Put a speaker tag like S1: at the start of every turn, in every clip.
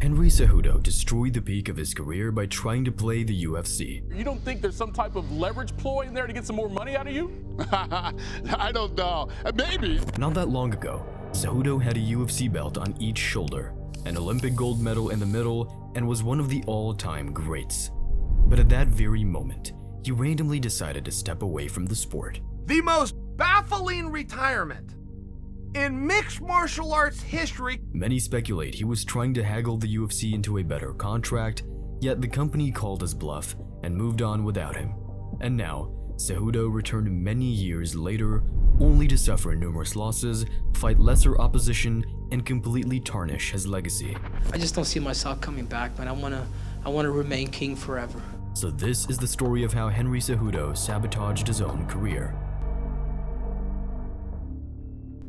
S1: Henry Cejudo destroyed the peak of his career by trying to play the UFC.
S2: You don't think there's some type of leverage ploy in there to get some more money out of you?
S3: I don't know. Maybe.
S1: Not that long ago, Cejudo had a UFC belt on each shoulder, an Olympic gold medal in the middle, and was one of the all-time greats. But at that very moment, he randomly decided to step away from the sport.
S4: The most baffling retirement in mixed martial arts history.
S1: Many speculate he was trying to haggle the UFC into a better contract, yet the company called his bluff and moved on without him. And now, Cejudo returned many years later, only to suffer numerous losses, fight lesser opposition, and completely tarnish his legacy.
S5: I just don't see myself coming back, man. I wanna remain king forever.
S1: So this is the story of how Henry Cejudo sabotaged his own career.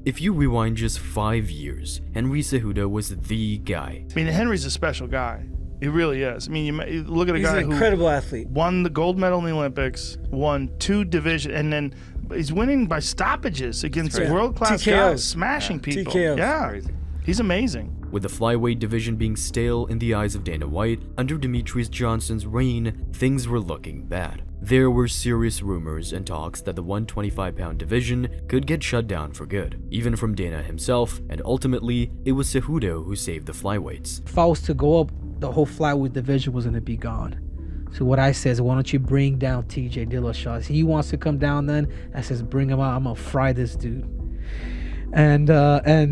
S1: If you rewind just 5 years, Henry Cejudo was the guy.
S6: I mean, Henry's a special guy. He really is. I mean, you look at a guy
S7: He's an incredible athlete.
S6: Won the gold medal in the Olympics, won 2 divisions, and then he's winning by stoppages against world-class
S7: TKOs.
S6: guys, smashing people.
S7: TKOs.
S6: Yeah,
S7: Crazy.
S6: He's amazing.
S1: With the flyweight division being stale in the eyes of Dana White, under Demetrius Johnson's reign, things were looking bad. There were serious rumors and talks that the 125-pound division could get shut down for good, even from Dana himself, and ultimately, it was Cejudo who saved the flyweights.
S5: If I was to go up, the whole flyweight division was gonna be gone. So what I say is, why don't you bring down TJ Dillashaw? If he wants to come down then, I says bring him out, I'm gonna fry this dude. And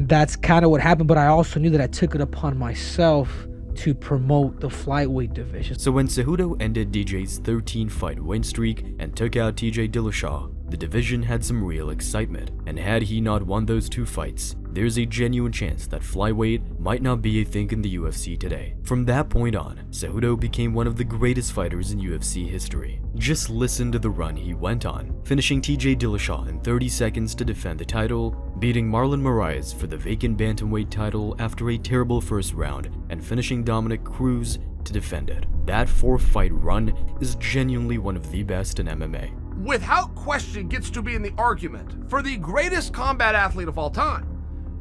S5: that's kind of what happened, but I also knew that I took it upon myself to promote the flyweight division.
S1: So when Cejudo ended DJ's 13-fight win streak and took out TJ Dillashaw, the division had some real excitement, and had he not won those 2 fights, there's a genuine chance that flyweight might not be a thing in the UFC today. From that point on, Cejudo became one of the greatest fighters in UFC history. Just listen to the run he went on, finishing TJ Dillashaw in 30 seconds to defend the title, beating Marlon Moraes for the vacant bantamweight title after a terrible first round, and finishing Dominic Cruz to defend it. That 4-fight run is genuinely one of the best in MMA.
S4: Without question, gets to be in the argument for the greatest combat athlete of all time.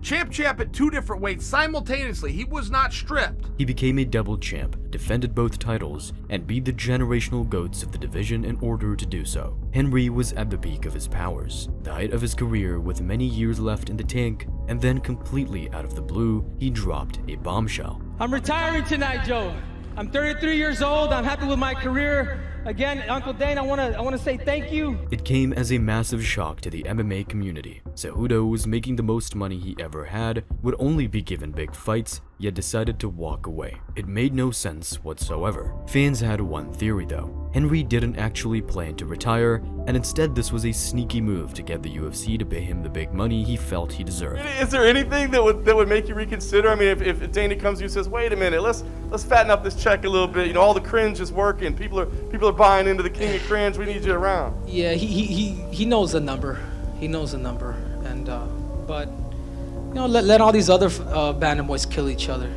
S4: Champ at 2 different weights simultaneously. He was not stripped.
S1: He became a double champ, defended both titles, and beat the generational GOATs of the division in order to do so. Henry was at the peak of his powers, the height of his career with many years left in the tank, and then completely out of the blue, he dropped a bombshell.
S8: I'm retiring tonight, Joe. I'm 33 years old. I'm happy with my career. Again, Uncle Dane, I want to say thank you.
S1: It came as a massive shock to the MMA community. Cejudo was making the most money he ever had, would only be given big fights, yet decided to walk away. It made no sense whatsoever. Fans had one theory though. Henry didn't actually plan to retire, and instead this was a sneaky move to get the UFC to pay him the big money he felt he deserved.
S9: Is there anything that would make you reconsider? I mean, if Dana comes to you and says, wait a minute, let's fatten up this check a little bit. You know, all the cringe is working. People are buying into the king of cringe. We need you around.
S5: Yeah, he knows the number. He knows the number, and but you know, let all these other bantamweights kill each other.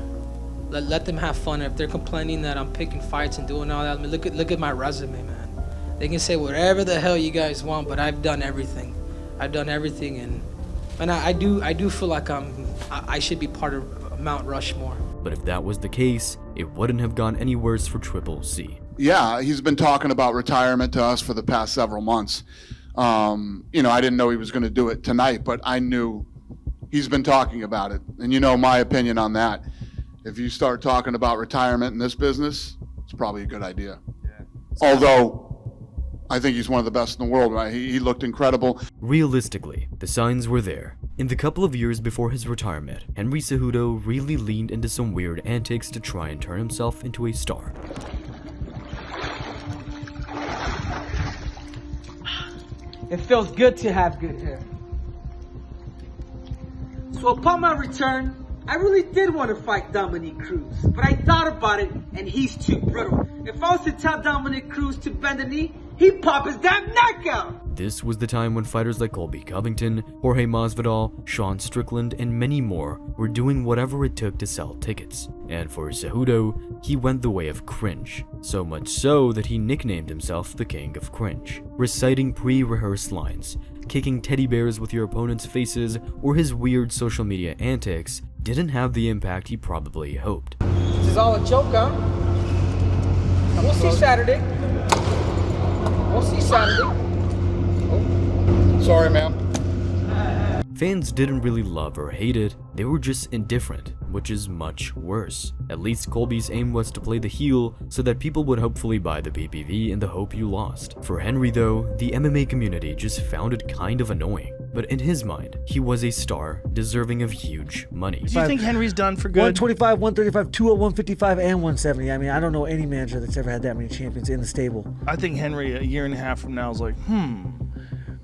S5: Let them have fun. If they're complaining that I'm picking fights and doing all that, I mean, look at my resume, man. They can say whatever the hell you guys want, but I've done everything. I've done everything, and I do feel like I should be part of Mount Rushmore.
S1: But if that was the case, it wouldn't have gone any worse for Triple C.
S3: Yeah, he's been talking about retirement to us for the past several months. You know, I didn't know he was going to do it tonight, but I knew he's been talking about it. And you know my opinion on that. If you start talking about retirement in this business, it's probably a good idea. Yeah. Although, I think he's one of the best in the world, right? He looked incredible.
S1: Realistically, the signs were there. In the couple of years before his retirement, Henry Cejudo really leaned into some weird antics to try and turn himself into a star.
S8: It feels good to have good hair. So upon my return, I really did want to fight Dominic Cruz, but I thought about it, and he's too brittle. If I was to tell Dominic Cruz to bend the knee, he'd pop his damn neck out.
S1: This was the time when fighters like Colby Covington, Jorge Masvidal, Sean Strickland, and many more were doing whatever it took to sell tickets. And for Cejudo, he went the way of cringe, so much so that he nicknamed himself the King of Cringe. Reciting pre-rehearsed lines, kicking teddy bears with your opponent's faces, or his weird social media antics didn't have the impact he probably hoped.
S8: Just
S5: is all a joke, huh? We'll see Saturday. We'll see Saturday.
S3: Sorry, ma'am.
S1: Fans didn't really love or hate it, they were just indifferent, which is much worse. At least Colby's aim was to play the heel so that people would hopefully buy the PPV in the hope you lost. For Henry though, the MMA community just found it kind of annoying. But in his mind, he was a star deserving of huge money.
S6: Do you think Henry's done for good?
S7: 125, 135, 201, 155, and 170. I mean, I don't know any manager that's ever had that many champions in the stable.
S6: I think Henry, a year and a half from now, is like,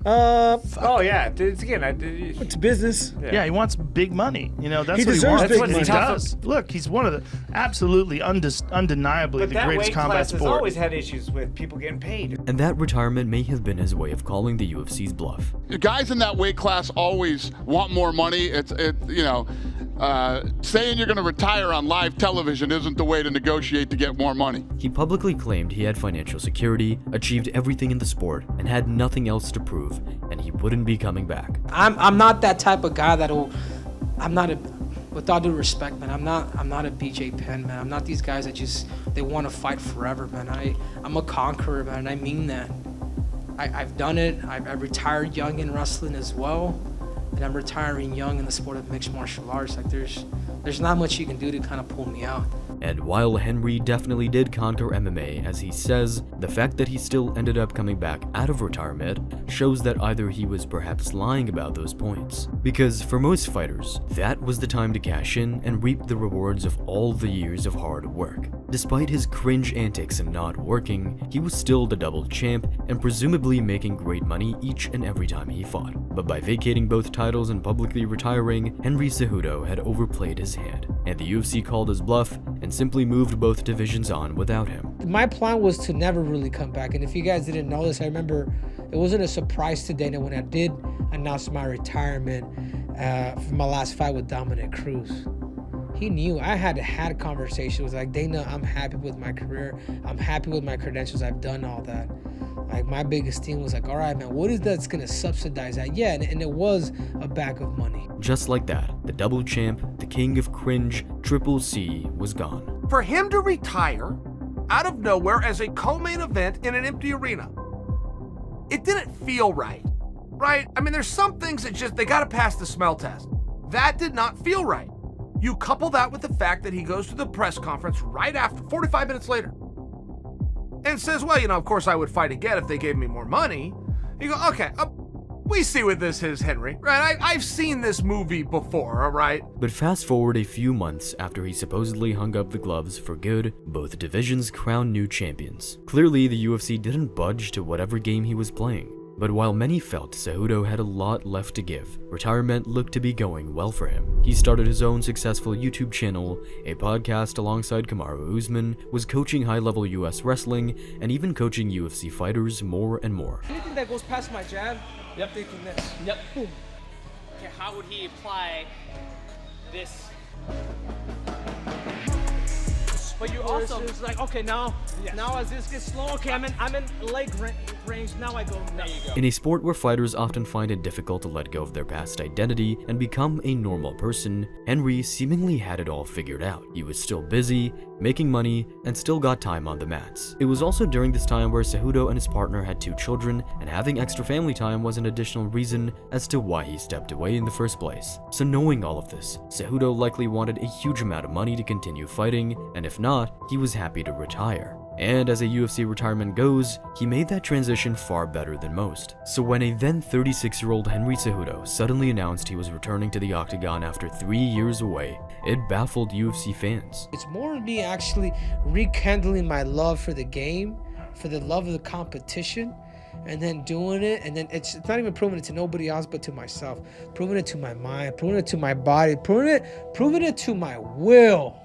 S10: Oh yeah, it's
S7: It's business.
S6: Yeah, he wants big money. You know, that's
S7: He
S6: what he
S7: deserves
S6: wants.
S7: big
S6: That's what he
S7: money.
S6: does. Look, he's one of the absolutely undeniably
S10: But
S6: the
S10: that
S6: greatest
S10: weight
S6: combat
S10: class has
S6: sport.
S10: always had issues with people getting paid.
S1: And that retirement may have been his way of calling the UFC's bluff.
S3: Guys in that weight class always want more money. Saying you're going to retire on live television isn't the way to negotiate to get more money.
S1: He publicly claimed he had financial security, achieved everything in the sport, and had nothing else to prove, and he wouldn't be coming back.
S5: I'm not that type of guy with all due respect, man, I'm not a BJ Penn, man. I'm not these guys that they want to fight forever, man. I'm a conqueror, man, and I mean that. I've done it. I've retired young in wrestling as well, and I'm retiring young in the sport of mixed martial arts. Like there's not much you can do to kind of pull me out.
S1: And while Henry definitely did conquer MMA, as he says, the fact that he still ended up coming back out of retirement shows that either he was perhaps lying about those points. Because for most fighters, that was the time to cash in and reap the rewards of all the years of hard work. Despite his cringe antics and not working, he was still the double champ and presumably making great money each and every time he fought. But by vacating both titles and publicly retiring, Henry Cejudo had overplayed his hand, and the UFC called his bluff and simply moved both divisions on without him.
S5: My plan was to never really come back, and if you guys didn't know this, I remember it wasn't a surprise to Dana when I did announce my retirement for my last fight with Dominic Cruz. He knew. I had conversations like, Dana, I'm happy with my career. I'm happy with my credentials. I've done all that. Like, my biggest thing was like, all right, man, what is that's going to subsidize that? Yeah, and it was a bag of money.
S1: Just like that, the double champ, the king of cringe, Triple C, was gone.
S4: For him to retire out of nowhere as a co-main event in an empty arena, it didn't feel right, right? I mean, there's some things that they got to pass the smell test. That did not feel right. You couple that with the fact that he goes to the press conference right after, 45 minutes later, and says, well, of course I would fight again if they gave me more money. You go, okay, we see what this is, Henry, right? I've seen this movie before, all right?
S1: But fast forward a few months after he supposedly hung up the gloves for good, both divisions crowned new champions. Clearly, the UFC didn't budge to whatever game he was playing. But while many felt Cejudo had a lot left to give, retirement looked to be going well for him. He started his own successful YouTube channel, a podcast alongside Kamaru Usman, was coaching high-level US wrestling, and even coaching UFC fighters more and more.
S5: Anything that goes past my jab, yep, thinking this. Yep, boom.
S11: Okay, how would he apply this?
S5: But you also it's like, okay, now as this gets slow, okay, I'm in leg range. Now I go. There you go.
S1: In a sport where fighters often find it difficult to let go of their past identity and become a normal person, Henry seemingly had it all figured out. He was still busy, making money, and still got time on the mats. It was also during this time where Cejudo and his partner had 2 children, and having extra family time was an additional reason as to why he stepped away in the first place. So knowing all of this, Cejudo likely wanted a huge amount of money to continue fighting, and if not, he was happy to retire. And as a UFC retirement goes, he made that transition far better than most. So when a then 36-year-old Henry Cejudo suddenly announced he was returning to the octagon after 3 years away, it baffled UFC fans.
S5: It's more of me actually rekindling my love for the game, for the love of the competition, and then doing it, and then it's not even proving it to nobody else but to myself, proving it to my mind, proving it to my body, proving it to my will.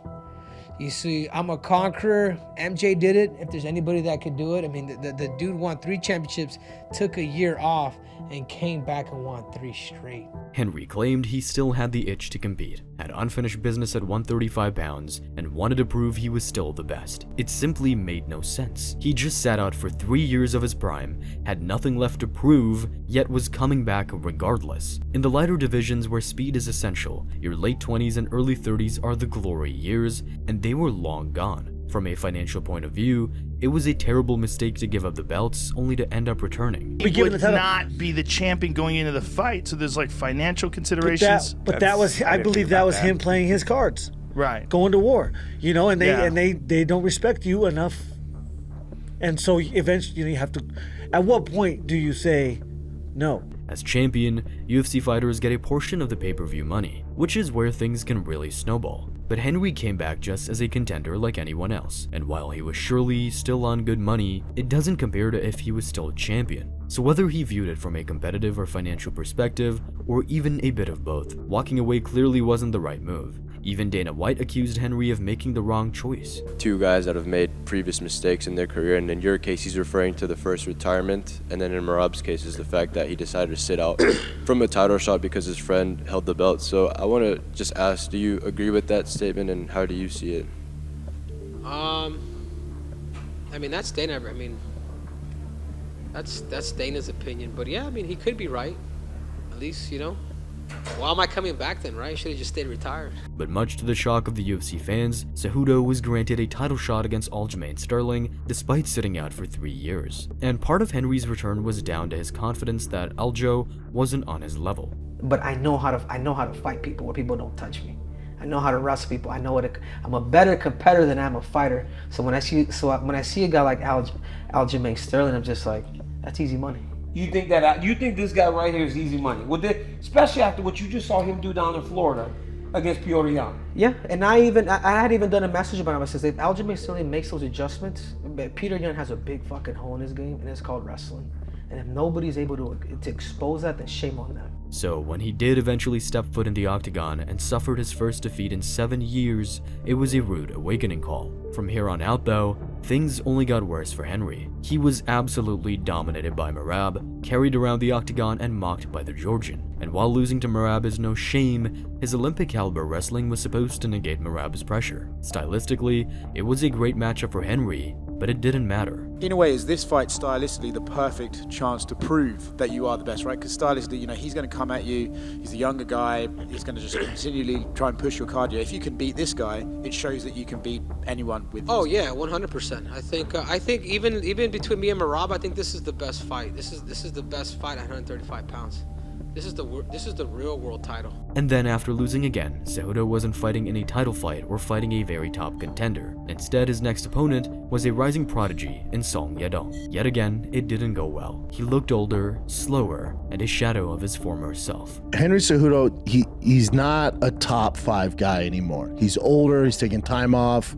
S5: You see, I'm a conqueror. MJ did it. If there's anybody that could do it, I mean, the dude won 3 championships, took a year off, and came back and won 3 straight.
S1: Henry claimed he still had the itch to compete, had unfinished business at 135 pounds, and wanted to prove he was still the best. It simply made no sense. He just sat out for 3 years of his prime, had nothing left to prove, yet was coming back regardless. In the lighter divisions where speed is essential, your late 20s and early 30s are the glory years, and they were long gone. From a financial point of view, it was a terrible mistake to give up the belts only to end up returning.
S6: He would not be the champion going into the fight, so there's like financial considerations.
S7: But that was, I believe that was him playing his cards.
S6: Right.
S7: Going to war, you know, and they don't respect you enough. And so eventually you have to, at what point do you say no?
S1: As champion, UFC fighters get a portion of the pay-per-view money, which is where things can really snowball. But Henry came back just as a contender like anyone else, and while he was surely still on good money, it doesn't compare to if he was still champion. So whether he viewed it from a competitive or financial perspective, or even a bit of both, walking away clearly wasn't the right move. Even Dana White accused Henry of making the wrong choice.
S12: Two guys that have made previous mistakes in their career, and in your case he's referring to the first retirement, and then in Merab's case is the fact that he decided to sit out from a title shot because his friend held the belt. So I want to just ask, do you agree with that statement, and how do you see it?
S5: I mean, that's Dana. I mean, that's Dana's opinion. But yeah, I mean, he could be right. At least, you know. Why am I coming back then, right? I should have just stayed retired.
S1: But much to the shock of the UFC fans, Cejudo was granted a title shot against Aljamain Sterling despite sitting out for 3 years. And part of Henry's return was down to his confidence that Aljo wasn't on his level.
S13: But I know how to fight people where people don't touch me. I know how to wrestle people. I know I'm a better competitor than I'm a fighter. So when I see a guy like Aljamain Sterling, I'm just like, that's easy money.
S8: You think this guy right here is easy money? Especially after what you just saw him do down in Florida against Piotr Jan.
S13: Yeah, and I had even done a message about him. I said, if Aljamain Sterling makes those adjustments, Piotr Jan has a big fucking hole in his game, and it's called wrestling. And if nobody's able to expose that, then shame on them.
S1: So when he did eventually step foot in the octagon and suffered his first defeat in 7 years, it was a rude awakening call. From here on out though, things only got worse for Henry. He was absolutely dominated by Merab, carried around the octagon and mocked by the Georgian. And while losing to Merab is no shame, his Olympic caliber wrestling was supposed to negate Merab's pressure. Stylistically, it was a great matchup for Henry, but it didn't matter.
S14: In a way, is this fight stylistically the perfect chance to prove that you are the best, right? Because stylistically, you know, he's going to come at you, he's a younger guy, he's going to just continually try and push your cardio. If you can beat this guy, it shows that you can beat anyone with
S5: Oh yeah, 100%. I think even between me and Merab, I think this is the best fight. This is the best fight at 135 pounds. This is the real world title.
S1: And then after losing again, Cejudo wasn't fighting in a title fight or fighting a very top contender. Instead, his next opponent was a rising prodigy in Song Yadong. Yet again, it didn't go well. He looked older, slower, and a shadow of his former self.
S15: Henry Cejudo, he's not a top 5 guy anymore. He's older, he's taking time off.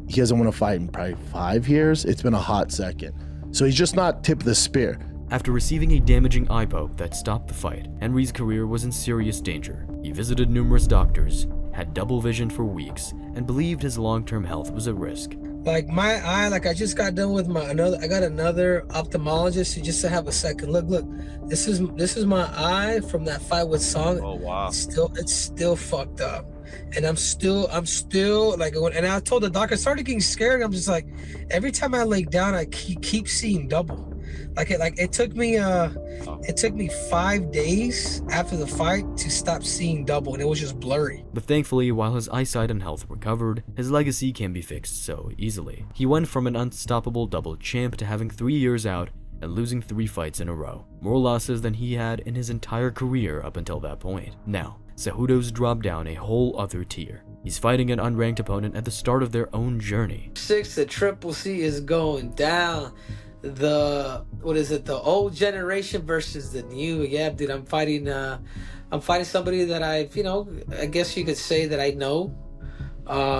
S15: He hasn't won a fight in probably 5 years. It's been a hot second. So he's just not tip of the spear.
S1: After receiving a damaging eye poke that stopped the fight, Henry's career was in serious danger. He visited numerous doctors, had double vision for weeks, and believed his long-term health was at risk.
S5: Like my eye, like I just got done with I got another ophthalmologist just to have a second look. Look, this is my eye from that fight with Song.
S9: Oh wow.
S5: It's still fucked up. And I'm still like, and I told the doctor, I started getting scared. I'm just like, every time I lay down, I keep seeing double. It took me 5 days after the fight to stop seeing double, and it was just blurry.
S1: But thankfully, while his eyesight and health recovered, his legacy can be fixed so easily. He went from an unstoppable double champ to having 3 years out and losing 3 fights in a row, more losses than he had in his entire career up until that point. Now, Cejudo's dropped down a whole other tier. He's fighting an unranked opponent at the start of their own journey.
S5: 6 to Triple C is going down. The old generation versus the new. Yeah, dude, I'm fighting somebody that I guess you could say that I know.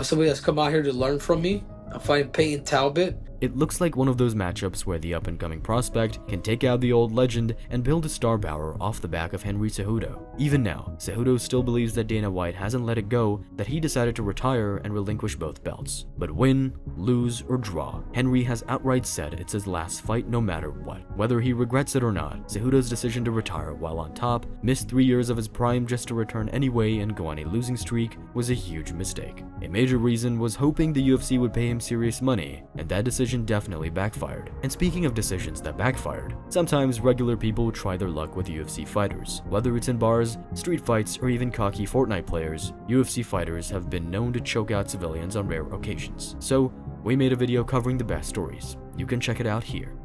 S5: Somebody that's come out here to learn from me. I'm fighting Peyton Talbot.
S1: It looks like one of those matchups where the up-and-coming prospect can take out the old legend and build a star power off the back of Henry Cejudo. Even now, Cejudo still believes that Dana White hasn't let it go, that he decided to retire and relinquish both belts. But win, lose, or draw, Henry has outright said it's his last fight no matter what. Whether he regrets it or not, Cejudo's decision to retire while on top, miss 3 years of his prime just to return anyway and go on a losing streak, was a huge mistake. A major reason was hoping the UFC would pay him serious money, and that decision decision definitely backfired. And speaking of decisions that backfired, sometimes regular people try their luck with UFC fighters. Whether it's in bars, street fights, or even cocky Fortnite players, UFC fighters have been known to choke out civilians on rare occasions. So, we made a video covering the best stories. You can check it out here.